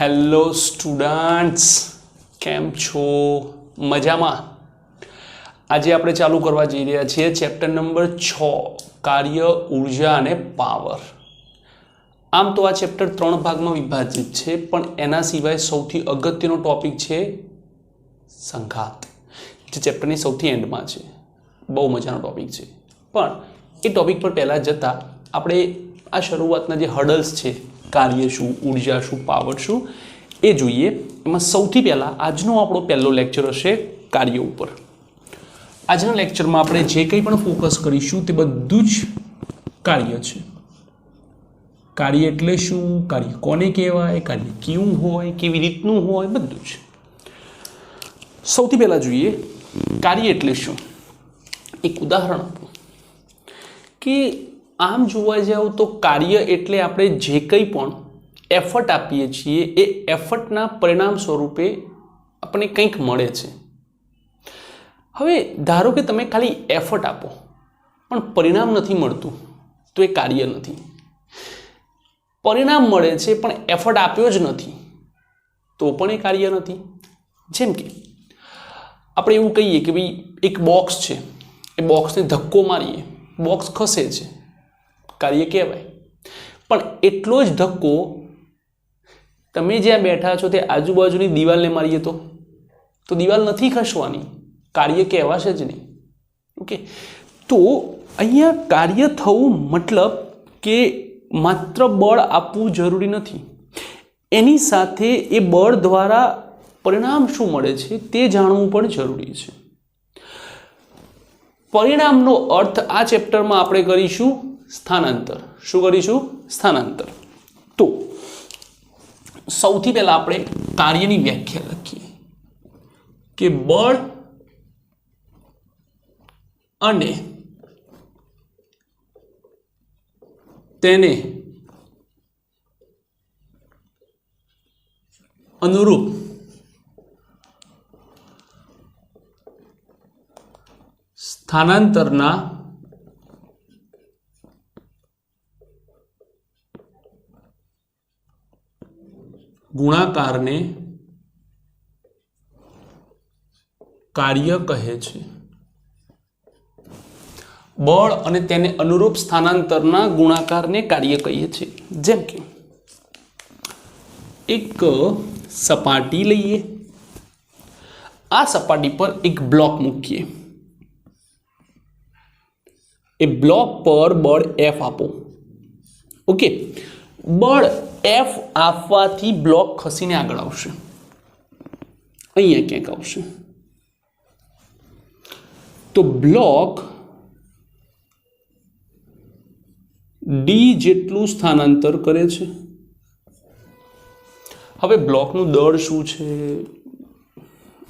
Hello students, કેમ છો? મજામાં? આજે આપણે ચાલુ કરવા જઈ રહ્યા છીએ ચેપ્ટર નંબર 6 કાર્ય, ઉર્જા અને પાવર. આમ તો આ ચેપ્ટર 3 ભાગમાં વિભાજિત છે, પણ એના સિવાય સૌથી અગત્યનો ટોપિક છે સંઘાત, જે ચેપ્ટરની સૌથી એન્ડમાં છે. બહુ મજાનો ટોપિક છે, પણ એ ટોપિક પર પહેલાં જતાં આપણે આ શરૂઆતના જે હર્ડલ્સ છે, કાર્ય શું, ઉર્જા શું, પાવર શું, એ જોઈએ. એમાં સૌથી પહેલાં આજનો આપણો પહેલો લેક્ચર હશે કાર્ય ઉપર. આજના લેક્ચરમાં આપણે જે કંઈ પણ ફોકસ કરીશું તે બધું જ કાર્ય છે. કાર્ય એટલે શું, કાર્ય કોને કહેવાય, કાર્ય કેવું હોય, કેવી રીતનું હોય, બધું જ. સૌથી પહેલાં જોઈએ કાર્ય એટલે શું. એક ઉદાહરણ આપો કે આમ જોવા જાવ તો કાર્ય એટલે આપણે જે કંઈ પણ એફર્ટ આપીએ છીએ એ એફર્ટના પરિણામ સ્વરૂપે આપણને કંઈક મળે છે. હવે ધારો કે તમે ખાલી એફર્ટ આપો પણ પરિણામ નથી મળતું તો એ કાર્ય નથી. પરિણામ મળે છે પણ એફર્ટ આપ્યો જ નથી તો પણ એ કાર્ય નથી. જેમ કે આપણે એવું કહીએ કે ભાઈ એક બોક્સ છે, એ બોક્સને ધક્કો મારીએ, બોક્સ ખસે છે, કાર્ય કહેવાય. પણ એટલો જ ધક્કો તમે જ્યાં બેઠા છો તે આજુબાજુની દિવાલને મારીએ તો દિવાલ નથી ખસવાની, કાર્ય કહેવાશે જ નહીં. ઓકે, તો અહીંયા કાર્ય થવું મતલબ કે માત્ર બળ આપવું જરૂરી નથી, એની સાથે એ બળ દ્વારા પરિણામ શું મળે છે તે જાણવું પણ જરૂરી છે. પરિણામનો અર્થ આ ચેપ્ટરમાં આપણે કરીશું સ્થાનાંતર. શું કરીશું? સ્થાનાંતર. તો સૌથી પહેલા આપણે કાર્યની વ્યાખ્યા લખીએ કે બળ અને તેને અનુરૂપ સ્થાનાંતરના ગુણાકારને કાર્ય કહે છે. બળ અને તેને અનુરૂપ સ્થાનાંતરના ગુણાકારને કાર્ય કહીએ છીએ. જેમ કે એક સપાટી લઈએ, આ સપાટી પર એક બ્લોક મૂકીએ, એ બ્લોક પર બળ F આપો. ઓકે, બળ F આપવાથી બ્લોક ખસીને આગળ આવશે, અહીંયા ક્યાંક આવશે. તો બ્લોક D જેટલું સ્થાનાંતર કરે છે. હવે બ્લોકનું દળ શું છે,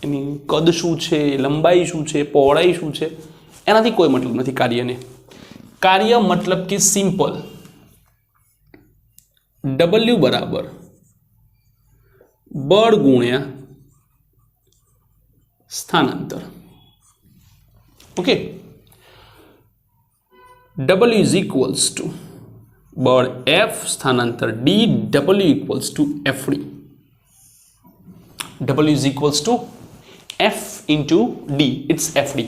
એની કદ શું છે, લંબાઈ શું છે, પહોળાઈ શું છે, એનાથી કોઈ મતલબ નથી કાર્યને. કાર્ય મતલબ કે સિમ્પલ W બરાબર બળ ગુણ્યા સ્થાનાંતર. Okay, W is equals to બળ F સ્થાનાંતર D, W equals to FD. W is equals to F into D, it's FD.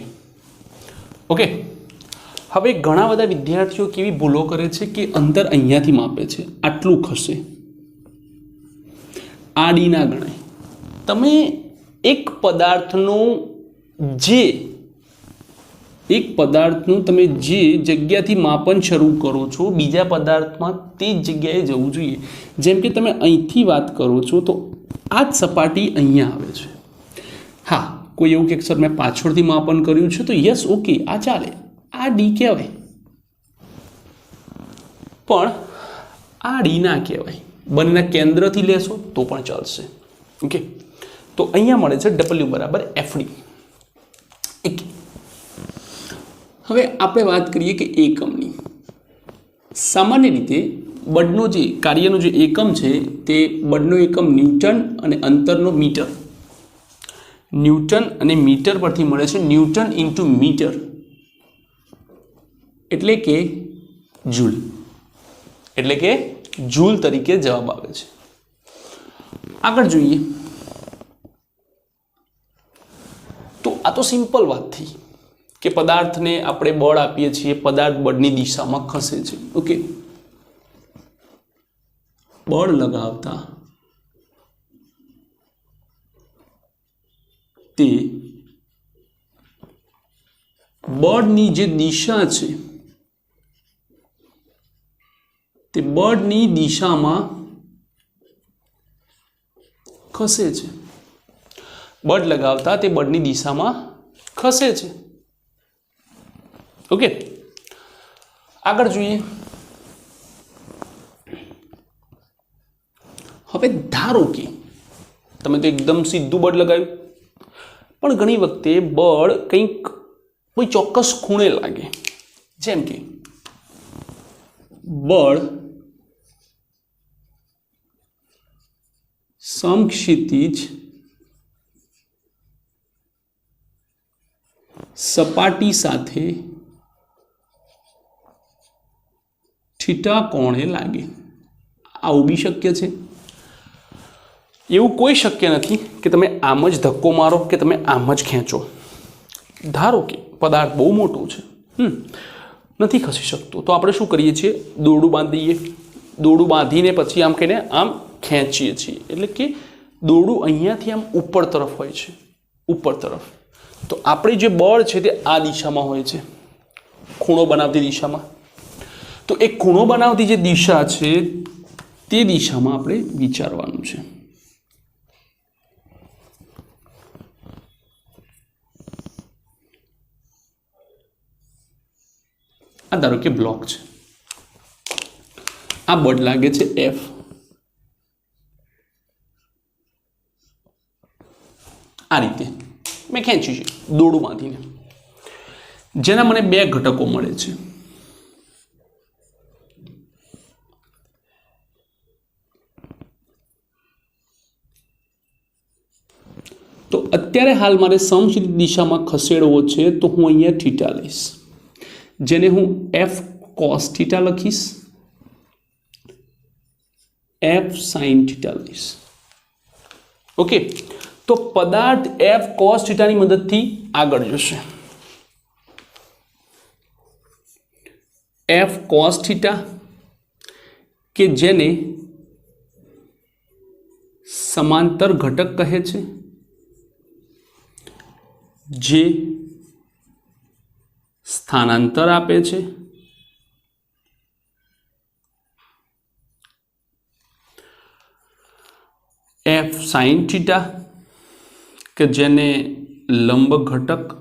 Okay, હવે ઘણા બધા વિદ્યાર્થીઓ કેવી ભૂલો કરે છે કે અંતર અહીંયાથી માપે છે, આટલું ખસે, આ ડી ના ગણાય. તમે એક પદાર્થનું તમે જે જગ્યાથી માપન શરૂ કરો છો બીજા પદાર્થમાં તે જ જગ્યાએ જવું જોઈએ. જેમ કે તમે અહીંથી વાત કરો છો તો આ જ સપાટી અહીંયા આવે છે. હા, કોઈ એવું કે સર મેં પાછળથી માપન કર્યું છે તો યસ, ઓકે, આ ચાલે, આ ડી કહેવાય. પણ આ ડી ના કહેવાય, બંનેના કેન્દ્રથી લેશો તો પણ ચાલશે. ઓકે, તો અહીંયા મળે છે W બરાબર FD. હવે આપણે વાત કરીએ કે એકમની. સામાન્ય રીતે બળનો જે કાર્યનો જે એકમ છે તે બળનો એકમ ન્યૂટન અને અંતરનો મીટર. ન્યૂટન અને મીટર પરથી મળે છે ન્યૂટન ઇન્ટુ મીટર એટલે કે જૂલ, એટલે કે જૂલ તરીકે જવાબ આવે છે. આગળ જોઈએ તો આ તો સિમ્પલ વાત થઈ કે પદાર્થને આપણે બળ આપીએ છીએ, પદાર્થ બળની દિશામાં ખસે છે. ઓકે, બળ લગાવતા તે બળની જે દિશા છે તે બળની દિશામાં ખસે છે. બળ લગાવતા તે બળની દિશામાં ખસે છે. ઓકે, આગળ જોઈએ. હવે ધારો કે તમે તો એકદમ સીધું બળ લગાવ્યું, પણ ઘણી વખતે બળ કંઈક કોઈ ચોક્કસ ખૂણે લાગે. જેમ કે બળ સમક્ષિતિજ સપાટી સાથે થીટા કોણે લાગે. આવું બી શક્ય છે. એવું કોઈ શક્ય નથી કે તમે આમ જ ધક્કો મારો કે તમે આમ જ ખેંચો. ધારો કે પદાર્થ બહુ મોટો છે, નથી ખસી શકતો, તો આપણે શું કરીએ છીએ? દોરડું બાંધીએ. દોરડું બાંધીને પછી આમ કહીને આમ ખેંચીએ છીએ. એટલે કે દોરડું અહીંયાથી આમ ઉપર તરફ હોય છે, ઉપર તરફ. તો આપણે જે બળ છે તે આ દિશામાં હોય છે, ખૂણો બનાવતી દિશામાં. તો એ ખૂણો બનાવતી જે દિશા છે તે દિશામાં આપણે વિચારવાનું છે. આ ધારો કે બ્લોક છે, આ બળ લાગે છે F. આ રીતે મેં ખેંચ્યું છે દોરડું બાંધીને, જેના મને બે ઘટકો મળે છે. તો અત્યારે હાલ મારે સમક્ષિતિજ દિશામાં ખસેડવો છે, તો હું અહીંયા થીટા લઈશ, જેને હું F cos થીટા લખીશ, F sin થીટા લઈશ. ઓકે, તો પદાર્થ F cos થીટાની મદદથી આગળ જશે. F cos થીટા કે જેને સમાંતર ઘટક કહે છે, જે સ્થાનાંતર આપે છે. F sin થીટા કે જેને લંબ ઘટક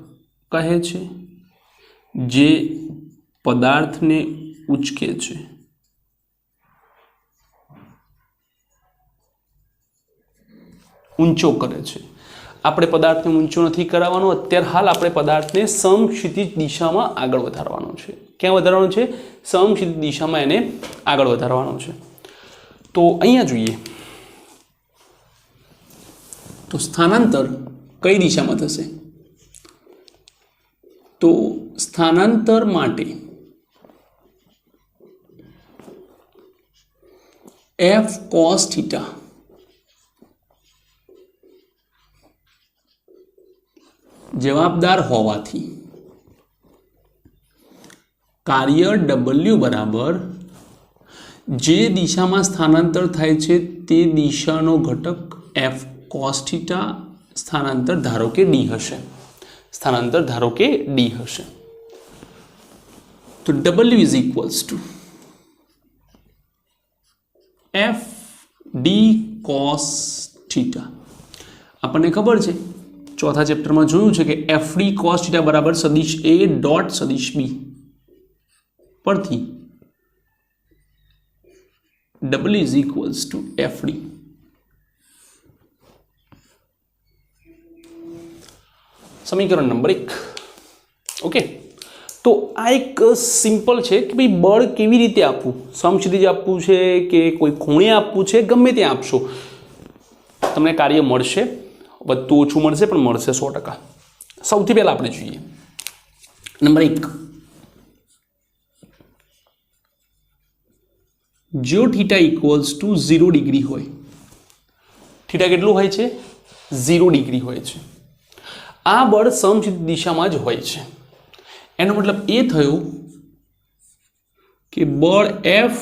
કહે છે, જે પદાર્થને ઉચકે છે. ઊંચો કરે છે. આપણે પદાર્થને ઊંચો નથી કરાવવાનો. અત્યારે હાલ આપણે પદાર્થને સમક્ષિતિજ દિશામાં આગળ વધારવાનો છે. ક્યાં વધારવાનો છે? સમક્ષિતિજ દિશામાં એને આગળ વધારવાનો છે. તો અહીંયા જોઈએ તો સ્થાનાંતર કઈ દિશામાં થશે? તો સ્થાનાંતર માટે F cos થીટા જવાબદાર હોવાથી કાર્ય W બરાબર જે દિશામાં સ્થાનાંતર થાય છે તે દિશાનો ઘટક F cos થીટા સ્થાનાંતર ધારો કે D હશે. સ્થાનાંતર ધારો કે D હશે. તો W is equals to F D cos theta. આપણને ખબર છે, ચોથા ચેપ્ટરમાં જોયું છે કે FD cos થીટા બરાબર સદિશ A ડોટ સદિશ B પરથી W is equals to FD. સમીકરણ નંબર 1. ઓકે, તો આ એક સિમ્પલ છે કે ભાઈ બળ કેવી રીતે આપવું, સમક્ષિતિજ આપવું છે કે કોઈ ખૂણે આપવું છે, ગમે ત્યાં આપશો તમને કાર્ય મળશે. વધતું ઓછું મળશે પણ મળશે 100%. સૌથી પહેલાં આપણે જોઈએ નંબર 1. જો થીટા ઇક્વલ્સ ટુ 0 ડિગ્રી હોય, થીટા કેટલું હોય છે? 0 ડિગ્રી હોય છે. આ બળ સમછિદ્ર દિશામાં જ હોય છે. એનો મતલબ એ થયો કે બળ F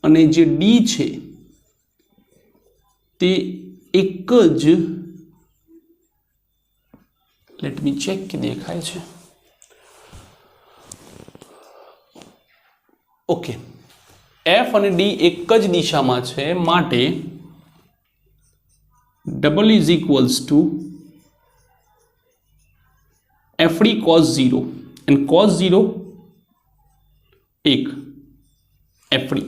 અને જે D છે તે એક જ, લેટ મી ચેક કે દેખાય છે. ઓકે, F અને D એક જ દિશામાં છે, માટે double is equals to FD cos 0 and cos 0 1 FD.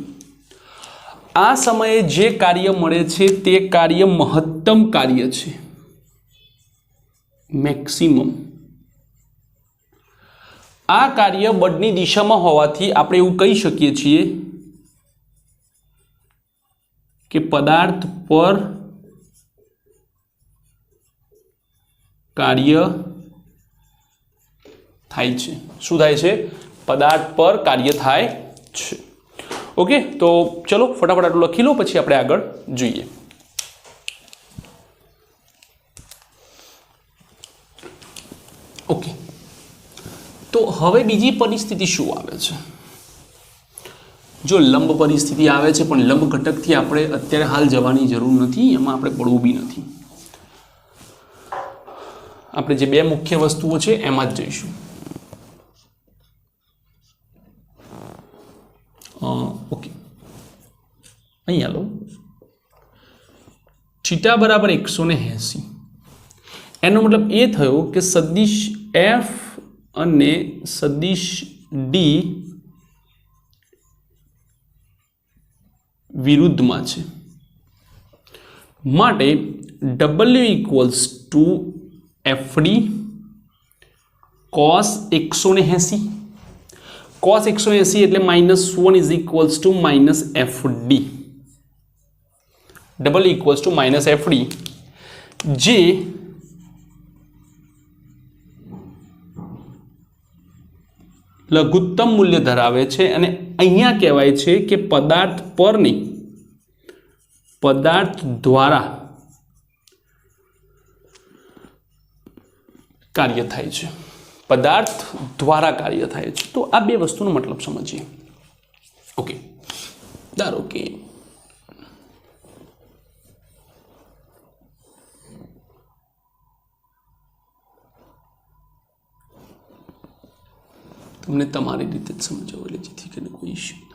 આ સમયે જે કાર્ય મળે છે તે કાર્ય મહત્તમ કાર્ય છે, મેક્સિમમ. આ કાર્ય બળની દિશામાં હોવાથી આપણે એવું કહી શકીએ છીએ કે પદાર્થ પર કાર્ય થાય છે. શું થાય છે? પદાર્થ પર કાર્ય થાય છે. ઓકે, તો ચલો ફટાફટ આટલું લખી લો, પછી આપણે આગળ જોઈએ. ઓકે, તો હવે બીજી પરિસ્થિતિ શું આવે છે? જો લંબ પરિસ્થિતિ આવે છે, પણ લંબ ઘટકથી આપણે અત્યારે હાલ જવાની જરૂર નથી, એમાં આપણે પડવું બી નથી. આપણે જે બે મુખ્ય વસ્તુઓ છે એમાં જ જઈશું. ઓકે, અહીંયા લો, થીટા બરાબર 180. એનો મતલબ એ થયો કે સદિશ F અને સદિશ D વિરુદ્ધમાં છે, માટે W equals to FD cos 180. cos 180 એટલે -1 is equals to -FD, double equals to -FD, જે લઘુત્તમ મૂલ્ય ધરાવે છે. અને અહીંયા કહેવાય છે કે પદાર્થ પર નહીં, પદાર્થ દ્વારા કાર્ય થાય છે. પદાર્થ દ્વારા કાર્ય થાય છે. તો આ બે વસ્તુનો મતલબ સમજીએ. ઓકે, ધારો કે તમને તમારી રીતે જ સમજાવો, એટલે જેથી કરીને કોઈ ઇશ્યુ.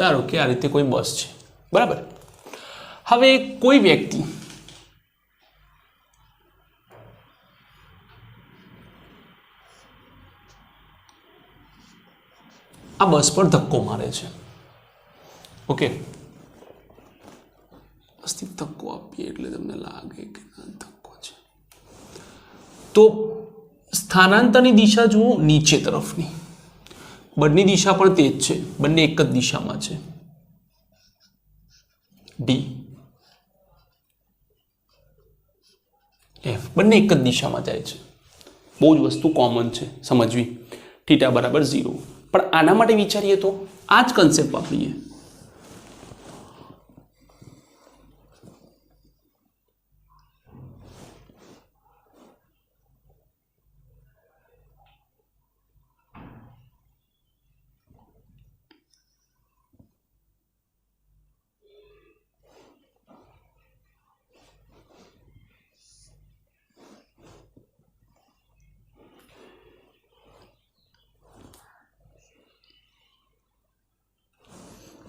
ધારો કે આ રીતે કોઈ બસ છે, બરાબર. હવે કોઈ વ્યક્તિ આ બસ પર ધક્કો મારે છે. ઓકે, બસથી ધક્કો આપીએ એટલે તમને લાગે કે ધક્કો છે. તો સ્થાનાંતરની દિશા જુઓ, નીચે તરફની. બળની દિશા પણ તે જ છે, બંને એક જ દિશામાં છે. D F બંને એક જ દિશામાં જાય છે. બહુ જ વસ્તુ કોમન છે સમજવી. થીટા બરાબર 0. પણ આના માટે વિચારીએ તો આ જ કન્સેપ્ટ વાપરીએ.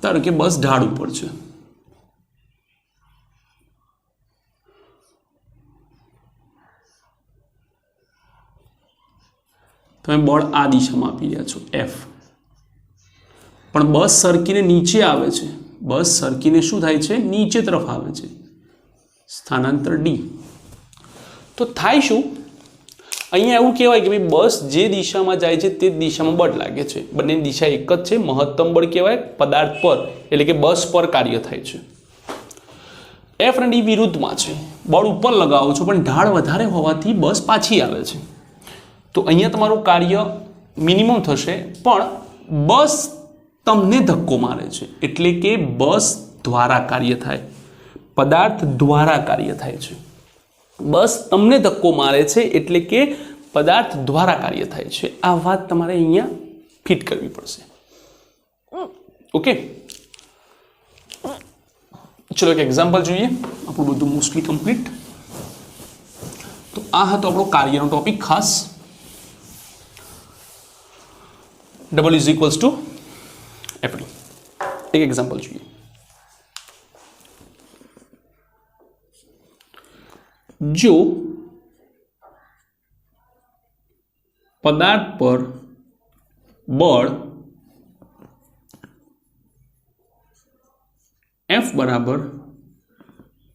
ધારો કે બસ ઢાળ ઉપર છે. તમે બળ આ દિશામાં આપી રહ્યા છો F, પણ બસ સરકીને નીચે આવે છે. બસ સરકીને શું થાય છે? નીચે તરફ આવે છે. સ્થાનાંતર D. તો થાય શું, અહીંયા એવું કહેવાય કે ભાઈ બસ જે દિશામાં જાય છે તે દિશામાં બળ લાગે છે, બંનેની દિશા એક જ છે, મહત્તમ બળ કહેવાય પદાર્થ પર, એટલે કે બસ પર કાર્ય થાય છે. એફ અને ડી વિરુદ્ધમાં છે, બળ ઉપર લગાવો છો પણ ઢાળ વધારે હોવાથી બસ પાછી આવે છે. તો અહીંયા તમારું કાર્ય મિનિમમ થશે, પણ બસ તમને ધક્કો મારે છે એટલે કે બસ દ્વારા કાર્ય થાય, પદાર્થ દ્વારા કાર્ય થાય છે. બસ તમને ધક્કો મારે છે એટલે કે પદાર્થ દ્વારા કાર્ય થાય છે. આ વાત તમારે અહીંયા ફિટ કરવી પડશે. ઓકે, ચલો એક એક્ઝામ્પલ જોઈએ, આપણું બધું મોસ્ટલી કમ્પ્લીટ. તો આ હતો આપણો કાર્યનો ટોપિક ખાસ. Double is equals two FD. એક એક્ઝામ્પલ જોઈએ. જો પદાર્થ પર બળ F બરાબર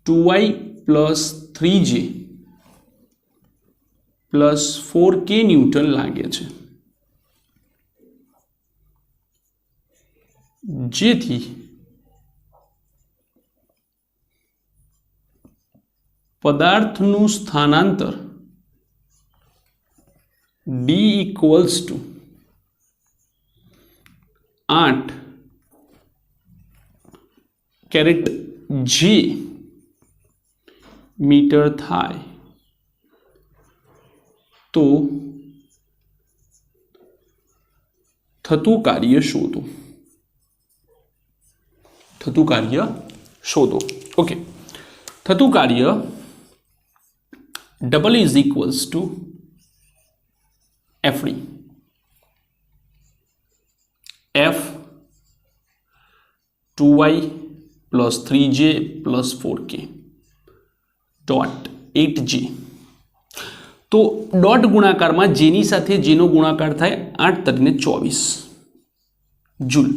2y plus 3j plus 4k newton લાગે છે, જેથી પદાર્થનું સ્થાનાંતર d equals to 8 caret g metre થાય તો થતું કાર્ય શોધો. થતું કાર્ય શોધો. ઓકે, થતું કાર્ય double is equals two FD. F 2y plus 3j plus 4k dot 8j. તો ડોટ ગુણાકારમાં જેની સાથે જેનો ગુણાકાર થાય 8 તરીને 24 જૂલ.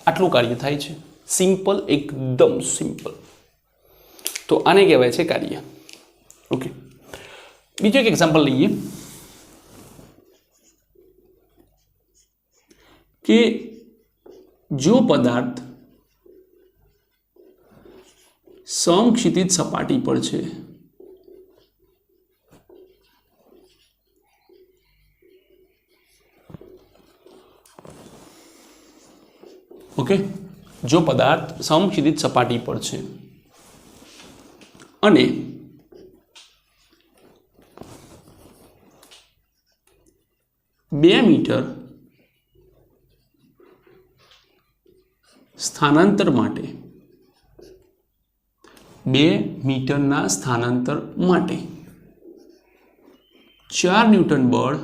આટલું કાર્ય થાય છે. સિમ્પલ, એકદમ સિમ્પલ. તો આને કહેવાય છે કાર્ય. ઓકે, બીજો એક એક્ઝામ્પલ લઈએ કે જો પદાર્થ સમક્ષિતિજ સપાટી પર છે, ઓકે, જો પદાર્થ સમક્ષિતિજ સપાટી પર છે અને બે મીટર સ્થાનાંતર માટે 2 મીટરના સ્થાનાંતર માટે 4 ન્યૂટન બળ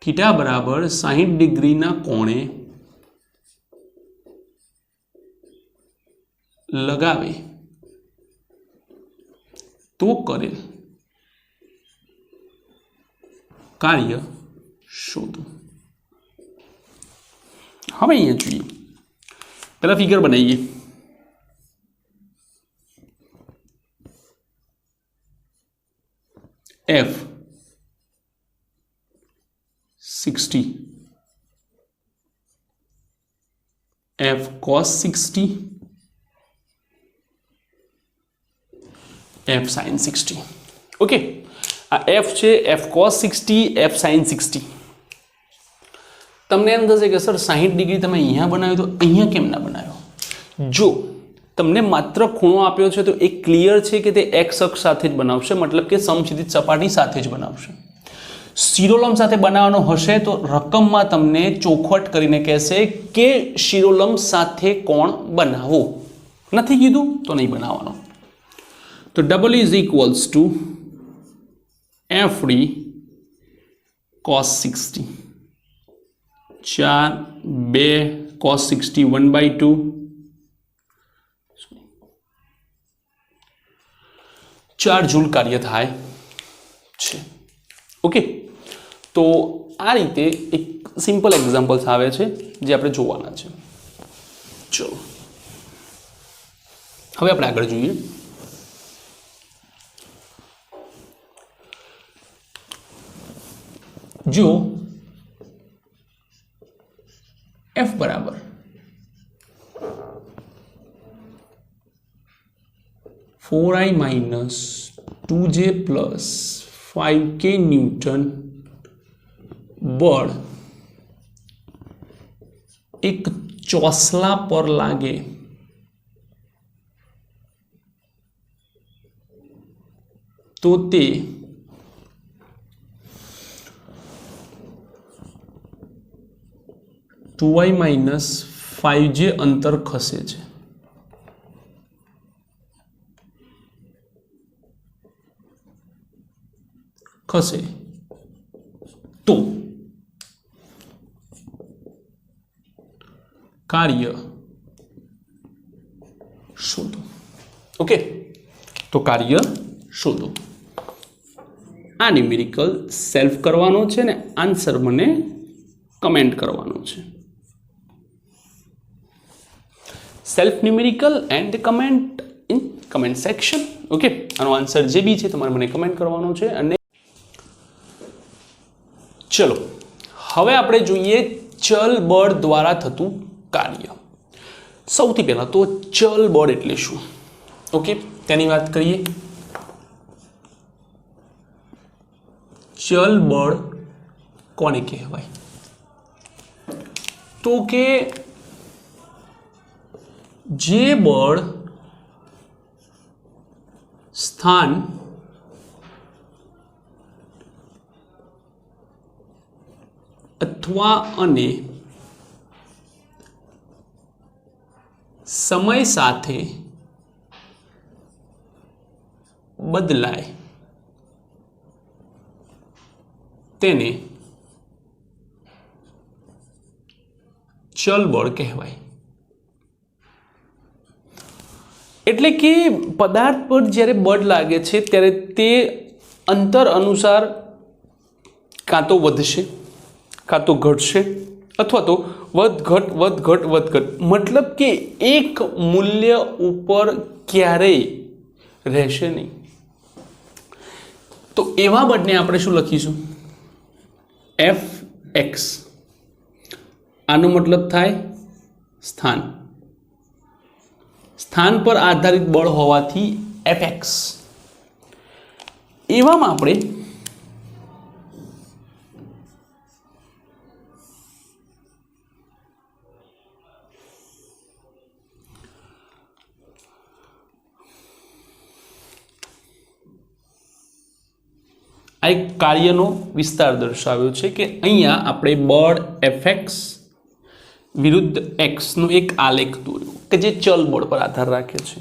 થીટા બરાબર 60 ડિગ્રીના કોણે લગાવે તો કરેલ કાર્ય શોધો. હવે અહીંયા જોઈએ, પહેલા ફિગર બનાવીએ. F 60, F cos 60, F sin 60. Okay, આ F છે, F cos 60, F sin 60. તમને એમ થશે કે સર 60 ડિગ્રી તમે અહીંયા બનાવ્યો તો અહીંયા કેમ ના બનાવ્યો? જો તમને માત્ર ખૂણો આપ્યો છે તો એ ક્લિયર છે કે તે એક્સ અક્ષ સાથે જ બનાવશે, મતલબ કે સમક્ષિતિજ સપાટી સાથે જ બનાવશે. શિરોલંબ સાથે બનાવવાનો હશે તો રકમમાં તમને ચોખવટ કરીને કહેશે કે શિરોલંબ સાથે કોણ બનાવો. નથી કીધું તો નહીં બનાવવાનો. તો double is equals two FD cos 60. 4 2 cos 60 1/2 4 joule કાર્ય થાય છે. ઓકે, તો આ રીતે એક સિમ્પલ એક્ઝામ્પલ્સ આવે છે જે આપણે જોવાના છે. ચલો હવે આપણે આગળ જોઈએ. જો F બરાબર 4i minus 2j plus 5k newton બળ એક ચોસલા પર લાગે તો તે ટુ આઈ માઇનસ 5j અંતર ખસે છે. ખસે તો કાર્ય શોધો. ઓકે, તો કાર્ય શોધો. આ ન્યુમેરિકલ સેલ્ફ કરવાનો છે ને આન્સર મને કમેન્ટ કરવાનો છે. Self numerical and comment in comment section. Okay, આનો આન્સર જે બી છે તમારે મને કમેન્ટ કરવાનો છે. અને ચલો હવે આપણે જોઈએ ચલ બળ દ્વારા થતું કાર્ય. સૌથી પહેલા તો ચલ બળ એટલે શું? ઓકે, તેની વાત કરીએ. ચલ બળ કોને કહેવાય? તો કે જે બળ સ્થાન અથવા અને સમય સાથે બદલાય તેને ચલ બળ કહેવાય. એટલે કે પદાર્થ પર જ્યારે બળ લાગે છે ત્યારે તે અંતર અનુસાર કાં તો વધશે કાં તો ઘટશે અથવા તો વધઘટ. મતલબ કે એક મૂલ્ય ઉપર ક્યારેય રહેશે નહીં. તો એવા બળને આપણે શું લખીશું? Fx. આનો મતલબ થાય સ્થાન. સ્થાન પર આધારિત બળ હોવાથી Fx. એવામાં આપણે આ એક કાર્યનો વિસ્તાર દર્શાવ્યો છે કે અહીંયા આપણે બળ Fx વિરુદ્ધ x નું એક આલેખ દોર્યો કે જે ચલ બળ પર આધાર રાખે છે.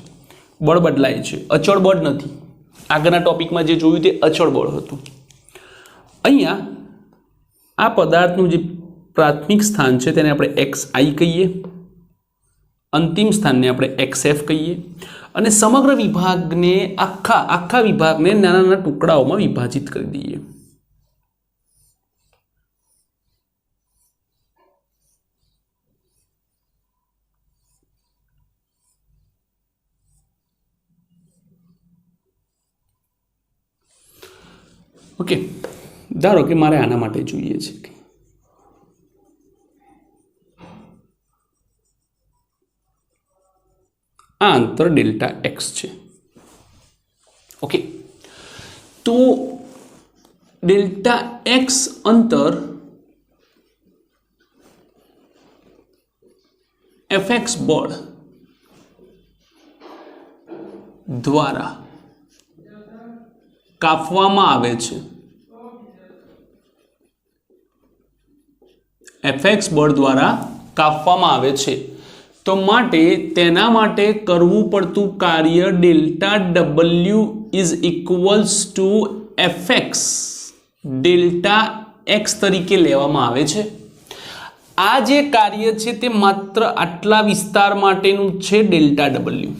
બળ બદલાય છે, અચળ બળ નથી. આગળના ટોપિકમાં જે જોયું તે અચળ બળ હતું. અહીંયા આ પદાર્થનું જે પ્રાથમિક સ્થાન છે તેને આપણે xi કહીએ, અંતિમ સ્થાનને આપણે xf કહીએ અને સમગ્ર વિભાગને આખા વિભાગને નાના નાના ટુકડાઓમાં વિભાજિત કરી દઈએ. ઓકે, ધારો કે મારે આના માટે જોઈએ છે આ અંતર ડેલ્ટા x છે. ઓકે, તો ડેલ્ટા x અંતર Fx બળ દ્વારા કાપવામાં આવે છે. Fx બળ દ્વારા કાપવામાં આવે છે. તો માટે તેના માટે કરવું પડતું કાર્ય delta W is equals two Fx delta x તરીકે લેવામાં આવે છે. આ જે કાર્ય છે તે માત્ર આટલા વિસ્તાર માટેનું છે ડેલ્ટા W.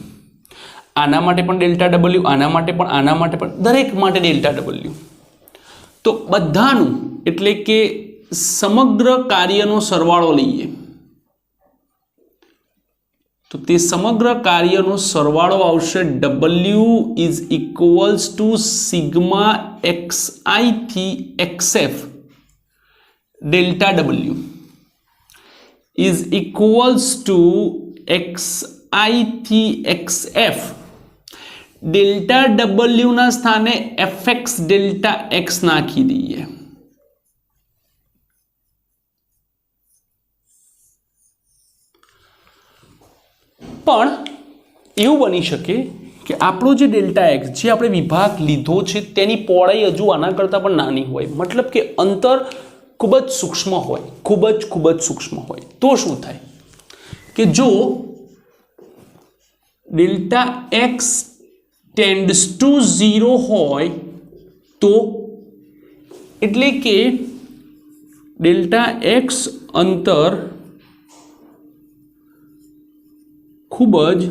આના માટે પણ ડેલ્ટા W, આના માટે પણ દરેક માટે ડેલ્ટા W. તો બધાનું એટલે કે સમગ્ર કાર્યનો સરવાળો લઈએ તો તે સમગ્ર કાર્યનો સરવાળો આવશે W is equals to sigma xi થી xf delta W is equals two XI થી XF. ડેલ્ટા ડબલ્યુના સ્થાને FX ડેલ્ટા X નાખી દઈએ. પણ એવું બની શકે કે આપણો જે ડેલ્ટા એક્સ જે આપણે વિભાગ લીધો છે તેની પહોળાઈ હજુ આના કરતાં પણ નાની હોય, મતલબ કે અંતર ખૂબ જ સૂક્ષ્મ હોય, ખૂબ જ સૂક્ષ્મ હોય. તો શું થાય કે જો ડેલ્ટા એક્સ ટેન્ડ્સ ટુ 0 હોય તો એટલે કે ડેલ્ટા એક્સ અંતર ખૂબ જ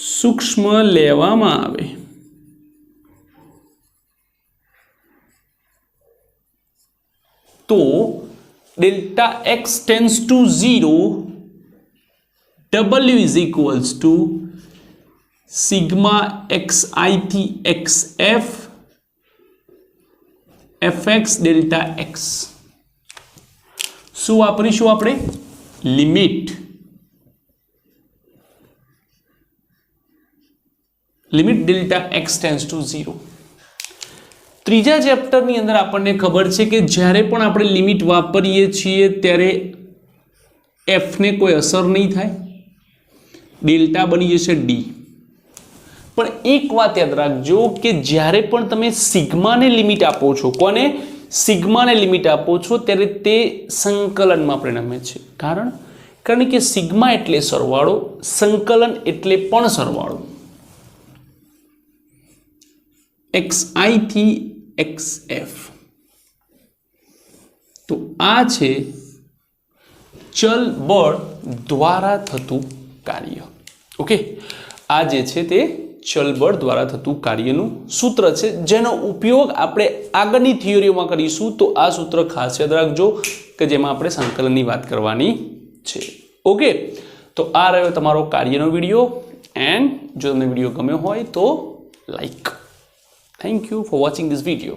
સૂક્ષ્મ લેવામાં આવે તો delta x tends to 0, W is equals to sigma XI થી XF FX ડેલ્ટા એક્સ. શું વાપરીશું આપણે? Limit delta x tends to 0. ત્રીજા ચેપ્ટરની અંદર આપણને ખબર છે કે જ્યારે પણ આપણે લિમિટ વાપરીએ છીએ ત્યારે એફને કોઈ અસર નહીં થાય, ડેલ્ટા બની જશે ડી. પણ એક વાત યાદ રાખજો કે જ્યારે પણ તમે સિગ્માને લિમિટ આપો છો, કોને? સિગ્માને લિમિટ આપો છો, ત્યારે તે સંકલનમાં પરિણમે છે. કારણ કે સિગ્મા એટલે સરવાળો, સંકલન એટલે પણ સરવાળો. XI થી XF. તો આ છે ચલ બળ દ્વારા થતું કાર્ય. ઓકે, આ જે છે તે ચલ બળ દ્વારા થતું કાર્યનું સૂત્ર છે, જેનો ઉપયોગ આપણે આગળની થિયરીઓમાં કરીશું. તો આ સૂત્ર ખાસ યાદ રાખજો કે જેમાં આપણે સંકલનની વાત કરવાની છે. ઓકે, તો આ રહ્યો તમારો કાર્યનો વિડીયો. એન્ડ જો તમને વિડીયો ગમ્યો હોય તો like. Thank you for watching this video.